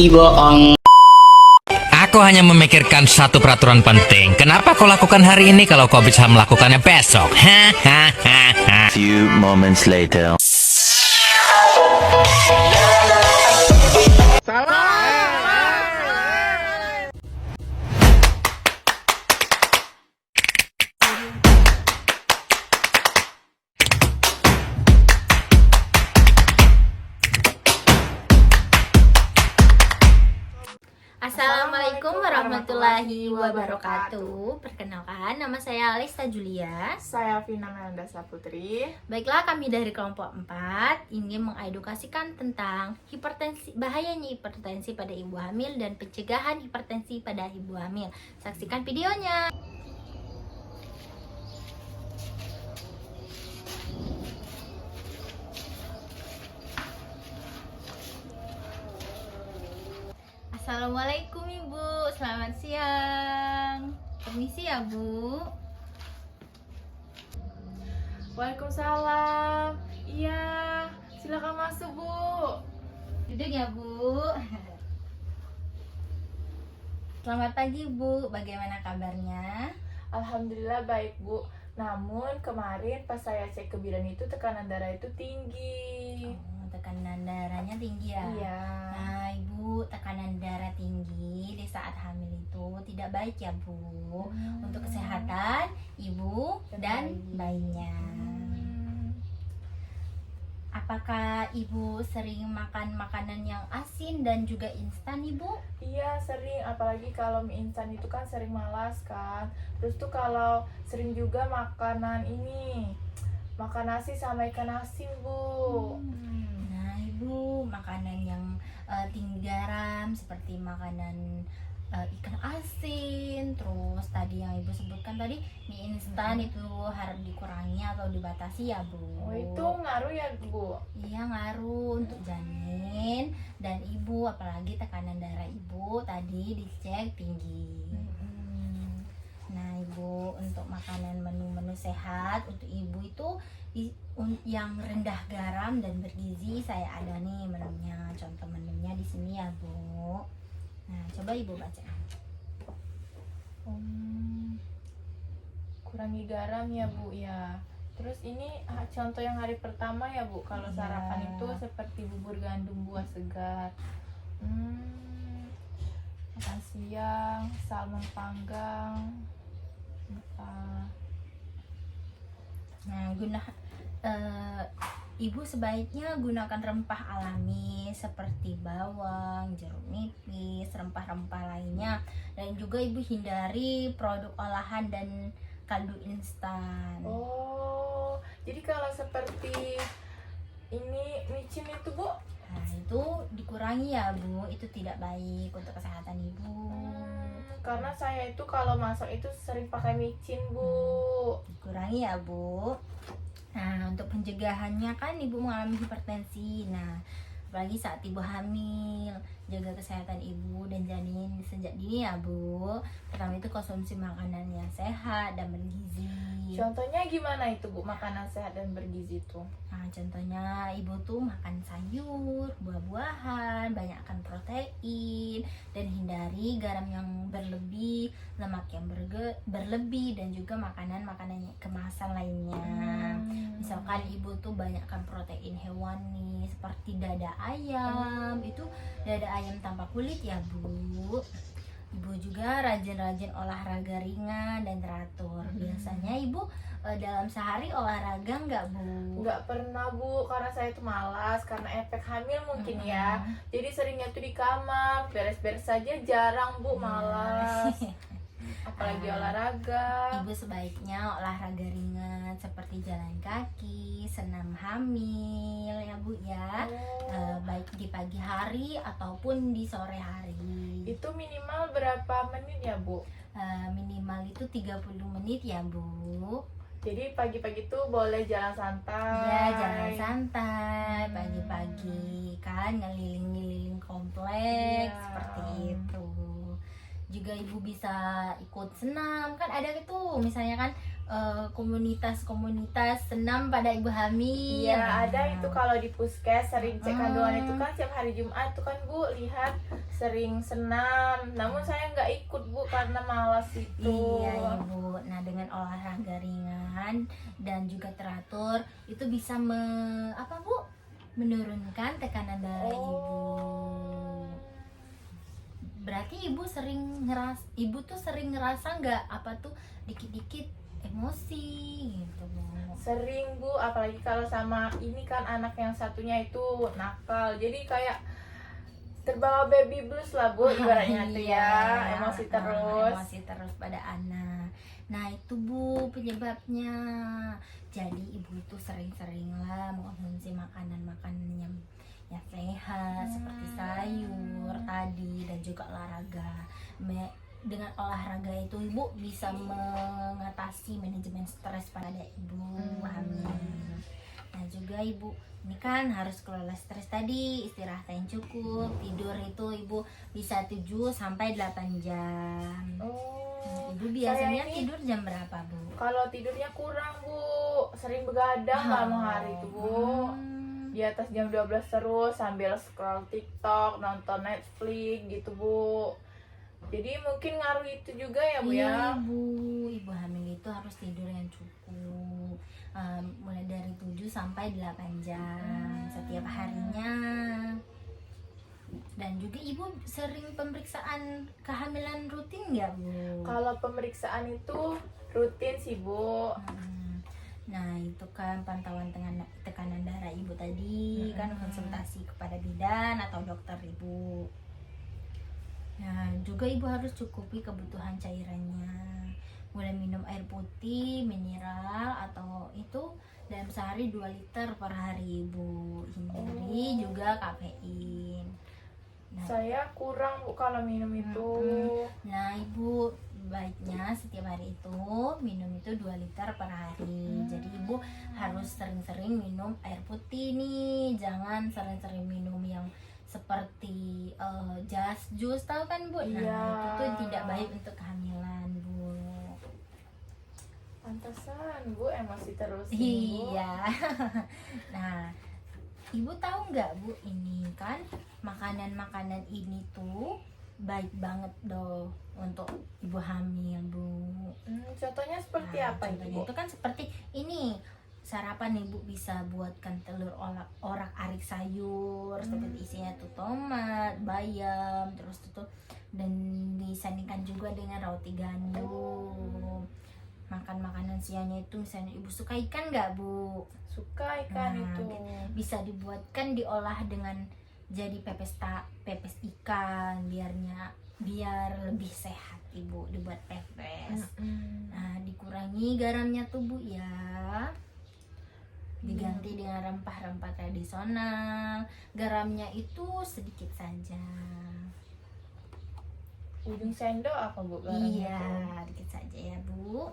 bohong. Aku hanya memikirkan satu peraturan penting. Kenapa kau lakukan hari ini kalau kau bisa melakukannya besok? Few moments later. Assalamualaikum warahmatullahi wabarakatuh. Perkenalkan, nama saya Alesta Julia. Saya Vina Melanda Saputri. Baiklah, kami dari kelompok 4 ingin mengedukasikan tentang hipertensi, bahayanya hipertensi pada ibu hamil dan pencegahan hipertensi pada ibu hamil. Saksikan videonya. Assalamualaikum Ibu, selamat siang. Permisi ya Bu. Waalaikumsalam. Iya, silakan masuk Bu. Duduk ya Bu. Selamat pagi Bu, bagaimana kabarnya? Alhamdulillah baik Bu. Namun kemarin pas saya cek ke bidan itu tekanan darah itu tinggi. Oh, tekanan darahnya tinggi ya? Iya. Nah Ibu, tekanan darah tinggi di saat hamil itu tidak baik ya Bu, untuk kesehatan Ibu dan bayinya. Apakah Ibu sering makan makanan yang asin dan juga instan Ibu? Iya sering, apalagi kalau mie instan itu kan sering malas kan. Terus tuh kalau sering juga makanan ini, makan nasi sama ikan asin Bu. Nah Ibu, makanan yang tinggi garam seperti makanan ikan asin, terus tadi yang Ibu sebutkan tadi mie instan itu harus dikurangi atau dibatasi ya Bu. Oh itu ngaruh ya Bu? Iya ngaruh untuk janin dan Ibu, apalagi tekanan darah Ibu tadi dicek tinggi. Nah Ibu, untuk makanan menu-menu sehat untuk Ibu itu yang rendah garam dan bergizi, saya ada nih menunya, contoh menunya di sini ya Bu. Nah coba Ibu baca. Kurangi garam ya Bu ya. Terus ini contoh yang hari pertama ya Bu. Kalau Iya. sarapan itu seperti bubur gandum buah segar. Makan siang salmon panggang. Nah Ibu sebaiknya gunakan rempah alami seperti bawang, jeruk nipis, rempah-rempah lainnya. Dan juga Ibu hindari produk olahan dan kaldu instan. Oh, jadi kalau seperti ini micin itu Bu? Nah itu dikurangi ya Bu, itu tidak baik untuk kesehatan Ibu. Karena saya itu kalau masak itu sering pakai micin Bu. Dikurangi ya Bu. Nah untuk pencegahannya kan Ibu mengalami hipertensi. Nah apalagi saat Ibu hamil, jaga kesehatan Ibu dan janin sejak dini ya Bu. Pertama itu konsumsi makanan yang sehat dan bergizi. Contohnya gimana itu Bu, makanan sehat dan bergizi itu? Nah contohnya Ibu tuh makan sayur, buah-buahan, banyakkan protein, dan hindari garam yang berlebih, lemak yang berlebih, dan juga makanan-makanan kemasan lainnya. Misalkan Ibu tuh banyakkan protein hewani seperti dada ayam, itu dada ayam tanpa kulit ya Bu. Ibu juga rajin-rajin olahraga ringan dan teratur. Biasanya Ibu dalam sehari olahraga nggak Bu? Nggak pernah Bu, karena saya itu malas karena efek hamil mungkin ya. Jadi seringnya tuh di kamar, beres-beres saja jarang Bu, malas. Apalagi olahraga. Ibu sebaiknya olahraga ringan seperti jalan kaki, senam hamil ya Bu ya. Baik di pagi hari ataupun di sore hari. Itu minimal berapa menit ya Bu? Minimal itu 30 menit ya Bu. Jadi pagi-pagi tuh boleh jalan santai. Ya jalan santai pagi-pagi kan, ngeliling-ngeliling kompleks seperti itu. Juga Ibu bisa ikut senam, kan ada itu misalnya kan komunitas-komunitas senam pada ibu hamil. Iya, ada itu kalau di puskes sering cek kandungan itu kan setiap hari Jumat tuh kan Bu lihat sering senam. Namun saya nggak ikut Bu karena malas itu. Iya ibu. Nah dengan olahraga ringan dan juga teratur itu bisa menurunkan tekanan darah ibu. Berarti ibu tuh sering ngerasa nggak dikit-dikit emosi gitu Bu? Sering Bu, apalagi kalau sama ini kan anak yang satunya itu nakal. Jadi kayak terbawa baby blues lah Bu ibaratnya tuh ya, emosi terus. Emosi terus pada anak. Nah itu Bu penyebabnya. Jadi ibu itu sering-seringlah mengkonsumsi makanan-makanan yang sehat seperti sayur tadi dan juga olahraga. Dengan olahraga itu ibu bisa mengatasi manajemen stres pada ibu hamil. Nah juga ibu ini kan harus kelola stres tadi, istirahat yang cukup, tidur itu ibu bisa 7 sampai 8 jam. Ibu biasanya tidur jam berapa Bu? Kalau tidurnya kurang Bu, sering begadang malam hari itu Bu. Di atas jam 12 terus sambil scroll TikTok, nonton Netflix gitu Bu. Jadi mungkin ngaruh itu juga ya Bu ya. Iya Bu, ibu hamil itu harus tidur yang cukup, mulai dari 7 sampai 8 jam setiap harinya. Dan juga ibu sering pemeriksaan kehamilan rutin nggak Bu? Kalau pemeriksaan itu rutin sih Bu. Nah itu kan pantauan tekanan darah ibu tadi kan konsultasi kepada bidan atau dokter ibu. Nah juga ibu harus cukupi kebutuhan cairannya, mulai minum air putih, mineral atau itu dalam sehari 2 liter per hari ibu. Hindari juga kafein. Nah, Saya kurang Bu kalau minum itu. Nah ibu baiknya setiap hari itu minum itu 2 liter per hari. Jadi ibu harus sering-sering minum air putih nih. Jangan sering-sering minum yang seperti jus tahu kan Bu? Nah Iya. itu tuh tidak baik untuk kehamilan Bu. Pantesan Bu emosi terus ini, Bu. Iya. Nah ibu tahu nggak Bu ini kan makanan-makanan ini tuh baik banget dong untuk ibu hamil Bu. Contohnya seperti Nah, apa contohnya itu Bu? itu kan seperti ini sarapan ibu bisa buatkan telur orak-arik sayur seperti isinya tuh tomat, bayam, terus tuh dan disandingkan juga dengan roti gandum. Makan makanan siangnya itu misalnya ibu suka ikan nggak Bu? Suka ikan Nah, itu. Bisa dibuatkan diolah dengan jadi pepes ikan biar lebih sehat ibu dibuat pepes. Nah dikurangi garamnya tuh Bu ya, diganti dengan rempah-rempah tradisional. Garamnya itu sedikit saja. Ujung sendok apa Bu garamnya Iya, tuh? dikit saja ya Bu.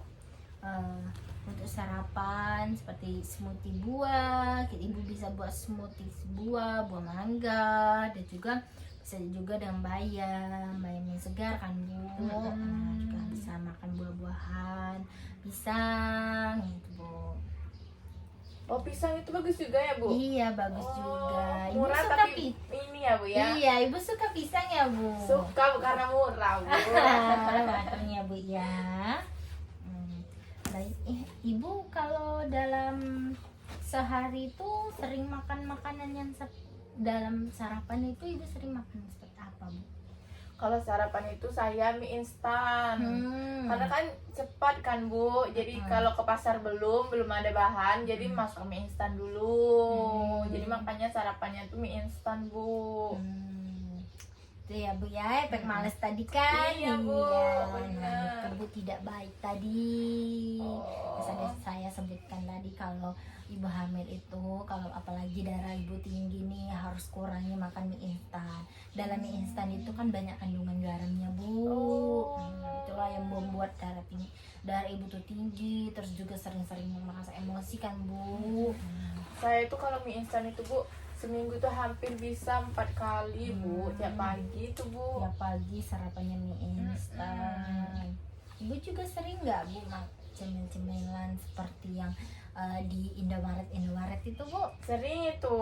Untuk sarapan seperti smoothie buah, ibu bisa buat smoothie buah mangga, dan juga bisa juga dengan bayam yang segar kan Bu. Nah, juga bisa makan buah-buahan, pisang gitu Bu. Oh pisang itu bagus juga ya Bu? Iya bagus juga. Ibu Murah suka tapi ini ya Bu ya? Iya ibu suka pisang ya Bu. Suka Bu karena murah Bu. Matangnya Bu ya. Baik, ibu kalau dalam sehari itu sering makan makanan yang dalam sarapan itu ibu sering makan seperti apa Bu? Kalau sarapan itu saya mie instan. Karena kan cepat kan Bu. Jadi kalau ke pasar belum ada bahan, jadi masuk mie instan dulu. Jadi makanya sarapannya tuh mie instan Bu. Itu ya Bu ya, efek males tadi kan. Iya, Bu, Nah benar. itu Bu tidak baik tadi. Oh. Saya sebutkan tadi kalau ibu hamil itu kalau apalagi darah ibu tinggi nih harus kurangi makan mie instan. Dalam mie instan itu kan banyak kandungan garamnya Bu. Itulah yang membuat darah ibu tuh tinggi, terus juga sering-sering merasa emosi kan Bu. Saya itu kalau mie instan itu Bu, seminggu tuh hampir bisa 4 kali Bu, tiap pagi tuh Bu. Tiap pagi sarapannya mie instan. Ibu juga sering nggak Bu cemil-cemilan seperti yang di Indomaret itu Bu? Sering itu.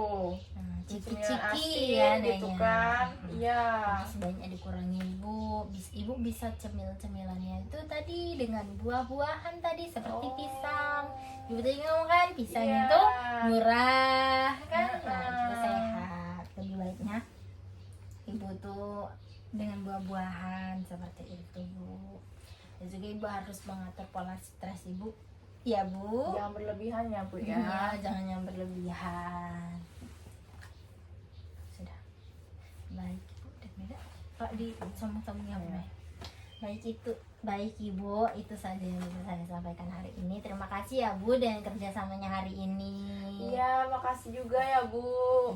Nah, Cemilan ciki-ciki asin ya gitu adanya. kan. Iya. Sebaiknya dikurangin Bu. Ibu bisa cemil-cemilannya itu tadi dengan buah-buahan tadi seperti Oh. pisang. Ibu tadi ngomong kan pisang Iya. itu murah kan, nah Heeh. juga sehat. Lebih baiknya ibu tuh dengan buah-buahan seperti itu Bu. Dan juga ibu harus mengatur pola stres ibu. Ya Bu. Jangan berlebihan ya Bu ya. Iya, jangan yang berlebihan. Sudah. Baik Ibu dan Meda. Pak di sama tamunya Bu. Baik Ibu, itu saja yang bisa saya sampaikan hari ini. Terima kasih ya Bu dengan kerjasamanya hari ini. Iya, makasih juga ya Bu.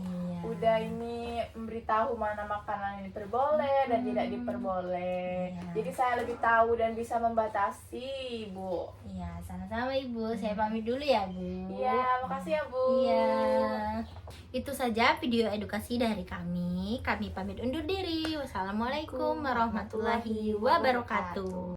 Iya. Udah ini memberitahu mana makanan yang diperboleh dan tidak diperboleh. Iya. Jadi saya lebih tahu dan bisa membatasi, Bu. Iya, sama-sama Ibu. Saya pamit dulu ya Bu. Iya, makasih ya Bu. Iya. Itu saja video edukasi dari kami. Kami pamit undur diri. Wassalamualaikum warahmatullahi wabarakatuh.